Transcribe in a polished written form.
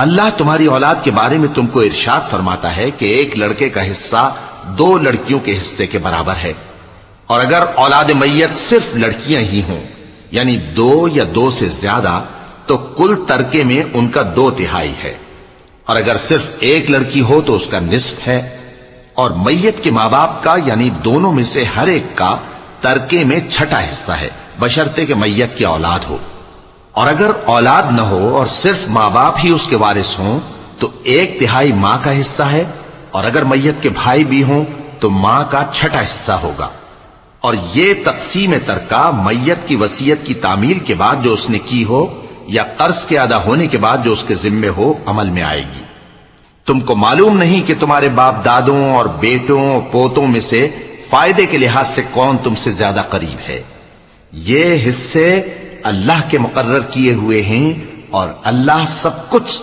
اللہ تمہاری اولاد کے بارے میں تم کو ارشاد فرماتا ہے کہ ایک لڑکے کا حصہ 2 لڑکیوں کے حصے کے برابر ہے، اور اگر اولاد میت صرف لڑکیاں ہی ہوں یعنی 2 یا 2 سے زیادہ تو کل ترکے میں ان کا 2/3 ہے، اور اگر صرف ایک لڑکی ہو تو اس کا نصف ہے، اور میت کے ماں باپ کا یعنی دونوں میں سے ہر ایک کا ترکے میں 6واں حصہ ہے، بشرطے کہ میت کی اولاد ہو، اور اگر اولاد نہ ہو اور صرف ماں باپ ہی اس کے وارث ہوں تو 1/3 ماں کا حصہ ہے، اور اگر میت کے بھائی بھی ہوں تو ماں کا 6واں حصہ ہوگا۔ اور یہ تقسیم ترکہ میت کی وصیت کی تعمیل کے بعد جو اس نے کی ہو یا قرض کے ادا ہونے کے بعد جو اس کے ذمے ہو عمل میں آئے گی۔ تم کو معلوم نہیں کہ تمہارے باپ دادوں اور بیٹوں اور پوتوں میں سے فائدے کے لحاظ سے کون تم سے زیادہ قریب ہے؟ یہ حصے اللہ کے مقرر کیے ہوئے ہیں، اور اللہ سب کچھ